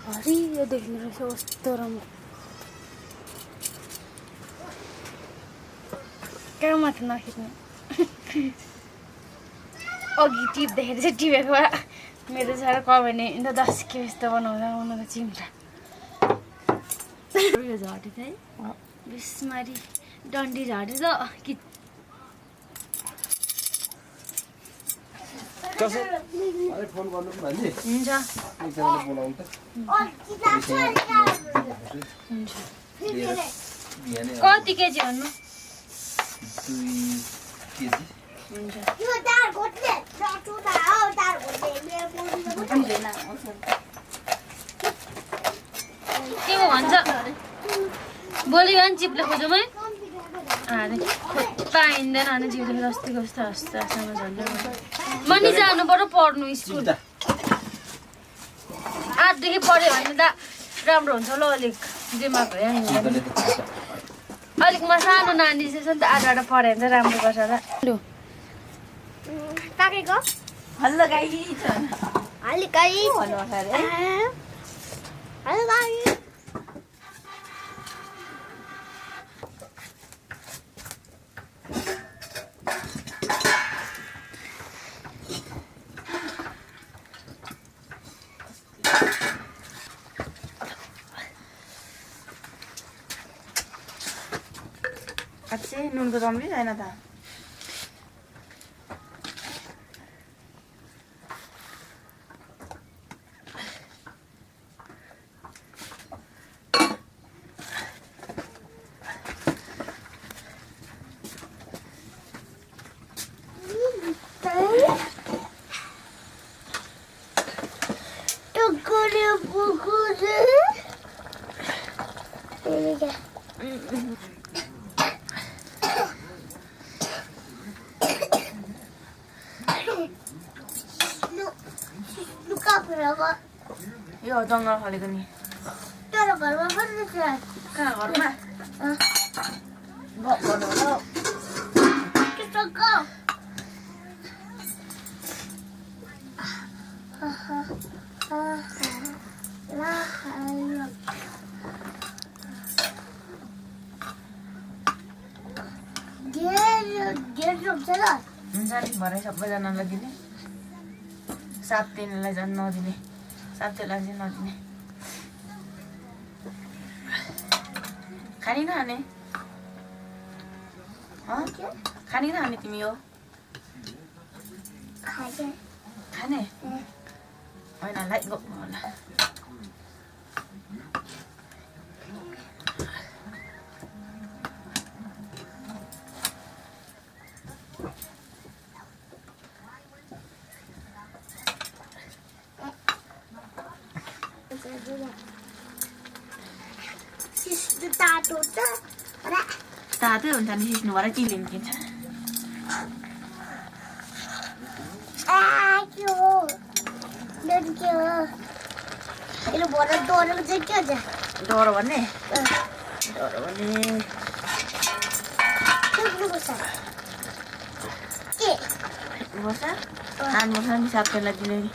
हरियो देख्नु रहेछ कस्तो राम्रो कहाँ माथि नखिच्नु अघि टिप्दाखेरि चाहिँ टिपेको मेरो साह्रो कमेन्ट अन्त 10 के यस्तो बनाउँदा उनीहरूको चिम्टा यो झट्यो है बिस्मारी डन्डी झट्यो त कि फोन गर्नु भन्ने हुन्छ कति केजी भन्नु 2 केजी हुन्छ के पो भन्छ भोलि बिहान चिप्ले खोजौँ है अरे पाइँदैन अनि चिप्ले अस्तिको जस्तो हस्तासँग झन्डै मनी जानु पर्यो पढ्नु स्कुल 8 देखि पढ्यो भने त राम्रो हुन्छ ल अलिक दिमाग भयो अलिक म सानो नानी चाहिँ छ नि त 8 पढ्यो भने चाहिँ राम्रो गर्छ ल लु पाकेको हल्लो गाई छ अलि गाई भन्नु अरे हल्लो गाई अच्छे नुनको कमी छैन त यो जङ्गल फलेको नि तर घरमा पनि छ कहाँ घरमा भन्नु होला त्यस्तो गो हुन्छ नि भरे सबैजनालाई दिने 7 दिनलाई झन् नदिने 7 दिनलाई चाहिँ नदिने खानी नखाने खानी नखाने तिमी हो खाने होइन लाइट बोक्नु होला तातै हुन्छ नि सिस्नु भएर चिलिम किन्छ के हो यसले भरे डोरेको चाहिँ के छ डर भन्ने के बसा खानुपर्छ नि सबैलाई दिने नि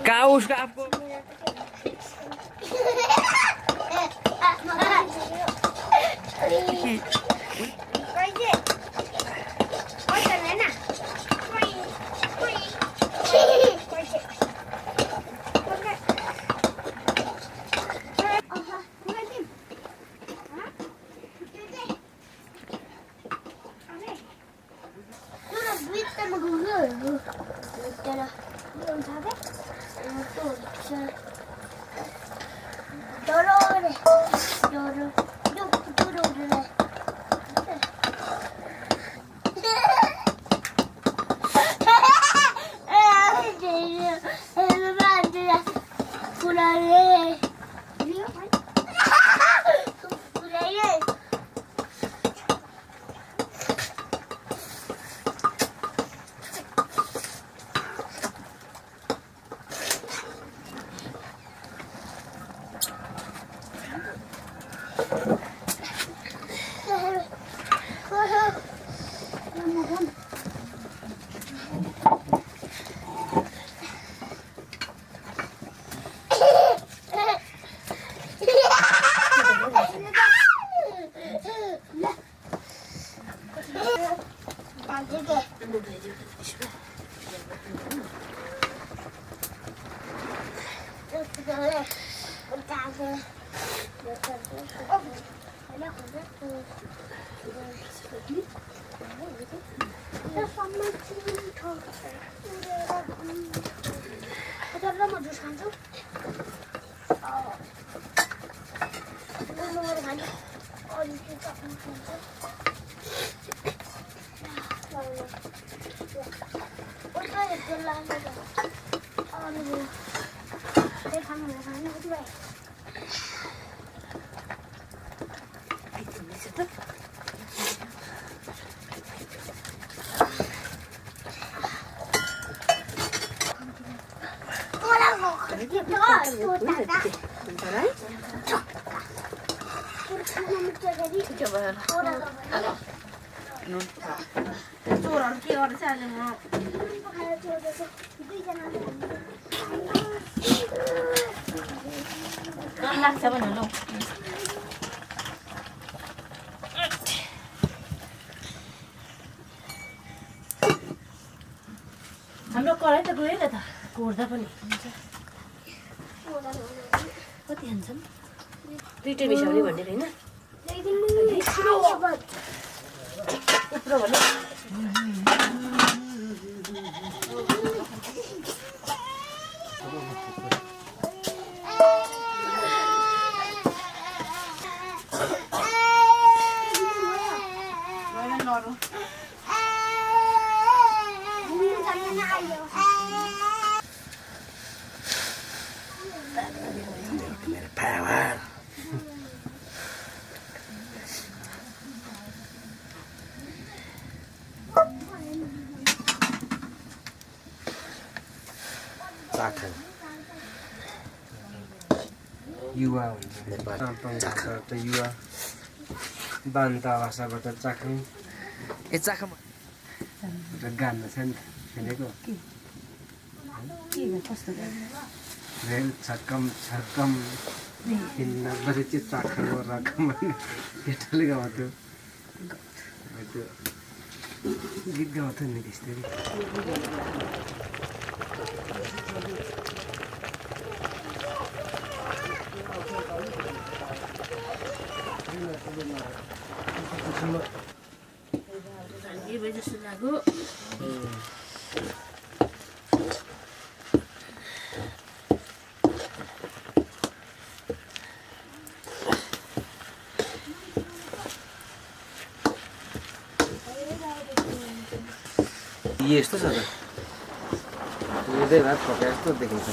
कहाँ उसको आपको चोरहरू के गर्छ अहिले म लाग्छ भने ल हाम्रो कराई त गयो त कोर्दा पनि कति हान्छन् दुईटै मिसाउने भनेर होइन उप्रो भने युवा हुन्छ युवा बान्ता भाषाबाट चाख्ने ए चाखमा गान्न छ नि सुनेको रेल छक्कम छक्कम हिँड्न बसे चाहिँ चाख्नु रकम भन्ने केटाले गाउँथ्यो त्यो गीत गाउँथ्यो नि त्यस्तै ये वजह से लागो यस्तो छ त यतै भात पकाए जस्तो देखिन्छ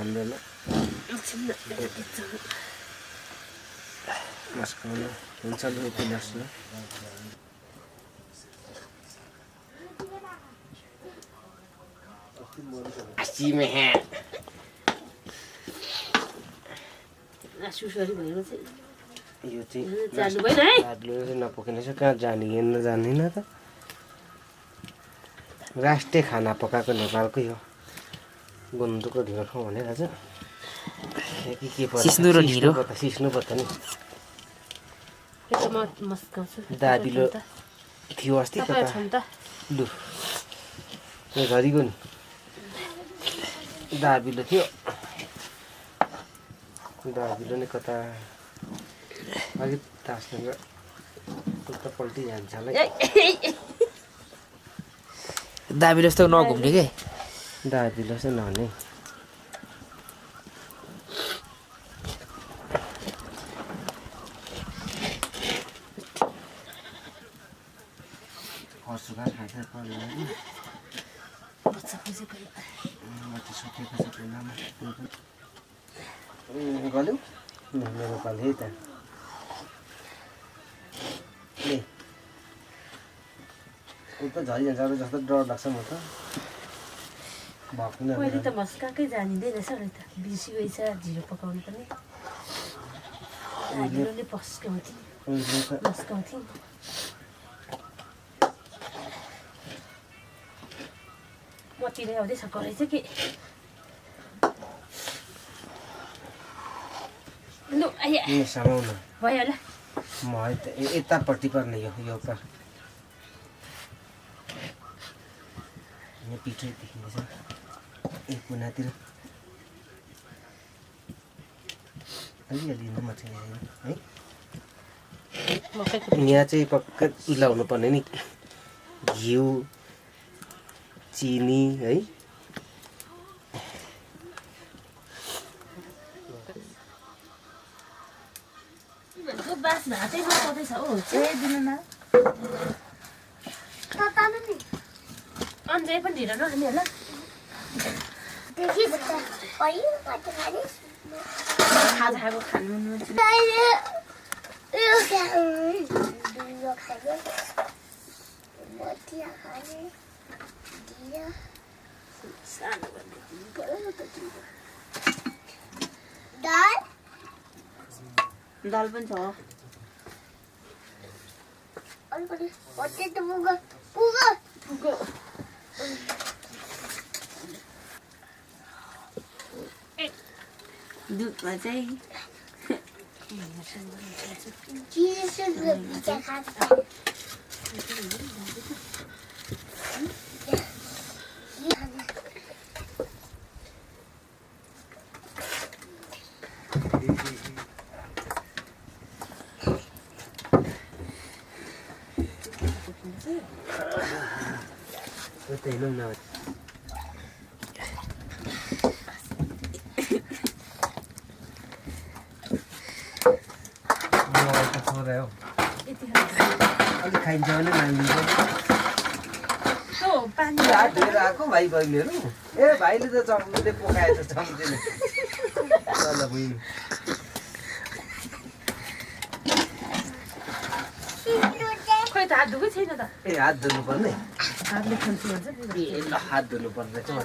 हाल्दैन मस्काउनु हुन्छ यति नस्नु सुसरी भयो चाहिँ यो चाहिँ जानु भएन है नपकिने छ कहाँ जाने हिँड्न जान्दिनँ त राष्ट्रिय खाना पकाएको नेपालकै हो गुन्द्रुकको ढिँडो खाउँ भनेर के पर्छ सिस्नो र ढिँडो सिस्नु पर्छ नि त्यो म मस्काउँछु दाबिलो थियो अस्ति कता लु त्यो झरीको नि दाबिलो थियो दाबिलो नि कता अघि तास्नु उता पल्टी जान्छ होला दाबी जस्तो नघुम्ने के दाबिलो चाहिँ नहुने खर्चुका खान्छ पर्दैन सुकेको छ पिनामा गल्यो मेरो पालि है त ए उता झरिजान्छ अब जस्तो डर लाग्छ म त भक्किन पहिले त मस्काकै जानिँदैन रहेछ अहिले त बिर्सिगयो छ ढिँडो पकाउनु पनि हामीले मस्काउँथ्यौँ मतिर आउँदैछ कराइछ कि लु आइया समाउन भयो होला म यतापट्टि पर्ने यो त यहाँ पिठो देखिँदैछ एक कुनातिर अलिअलि मात्रै है यहाँ चाहिँ पक्का मिलाउनु पर्ने नि घिउ चिनी है बास भातै नपाउँदैछ हो दिनु न अन्जय पनि ढिँडो नखाने होला खाजा खाएको खानु दाल पनि छ दुधमा चाहिँ अलिक खाइन्छ भने मानिन्छ पानी हात धोएर आएको भाइ बहिनीहरू ए भाइले त चम्चीले पकाएछ चम्चीले ल बुझ्नु खोइ त हात धुकै छैन त ए हात धुनु पर्ने हातले खान्छु भन्छ ए ल हात धुनु पर्ने चाहिँ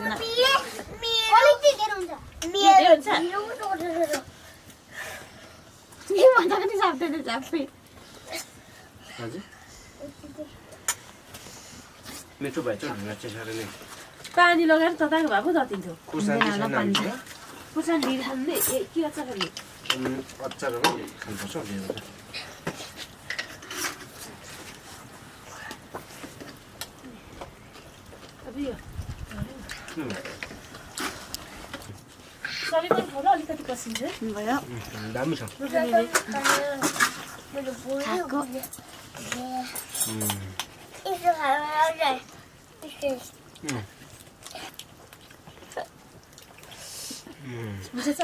हजुर मिठो भएछ ढुङ्गा चाहिँ साह्रै नै पानी लगाएर तताएको भएको जतिन्थ्यो खुर्सानी छैन हामीले खुर्सानी ढिँडो खानु के अचार गर्ने अचारहरू खानुपर्छ अब यो सबै पनि होला अलिकति पसिन्छ भयो दामी छ बुझेछ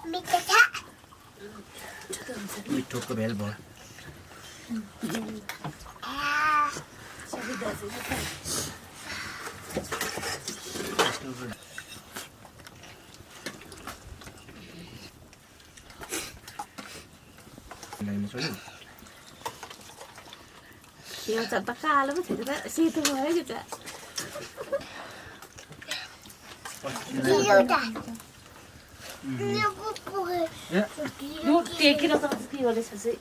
मिठो छ मिठोको भेल भयो यो त कालो पो थियो त सेतो भयो कि त एउटा यो कुकुर टेकेर त के गरेछ चाहिँ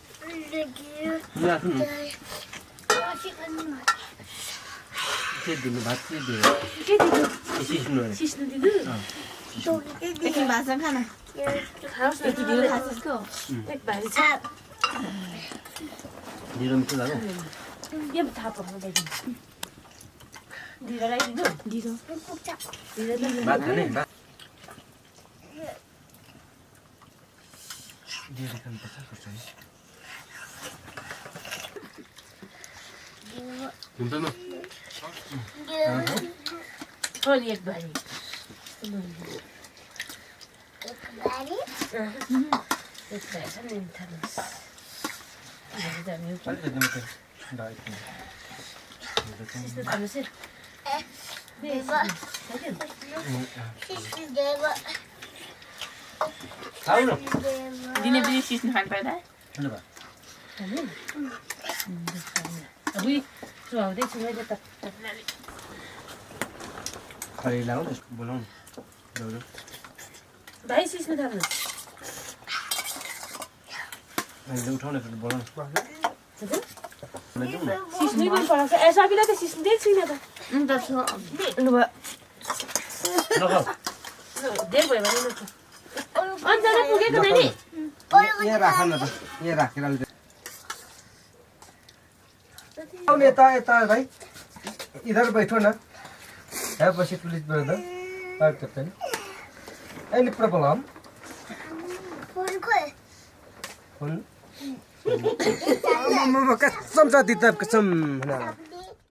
के दिनु भात के दिनु के दिनु सिस्नु अरे सिस्नु दिनु एकछिन भाषा खाना खाओस् न दिनु खासको एक भारी छ ढिलो मिठो लाग्यो यो थाहा पाउनु ल्याइदिनु दिदोलाई दिनु दिदो भात खाने भात दिएर खानुपर्छ कसरी हुँदैन छोरी एक भारी एक बारी एक भारी छ नि थाल्नुहोस् अलिकति मात्रै डाइट सिस्नु थाल्नुहोस् है खाऊ न दिने पनि सिस्नु खानु पाइदा खानु भयो अबुई सुहाउँदैछु मैले त खै लाउनु बोलाउनु जाऊ भाइ सिस्नु थाल्नुहोस् अहिले उठाउने फेरि बोलाउनु सिस्नै पनि पढाउँछ ए सबैलाई त सिस्नु दिएको छुइनँ त लु भयो नखाऊ धेर भयो भने लु अन्जना पुगेको नानी यहाँ राख न त यहाँ राखेर अहिले आउने यता यता भाइ इधर बैठो न है पछि पुलिस ब्रदर और कैप्टन एनी प्रॉब्लम फोन खोल फोन कसम साथी त कसम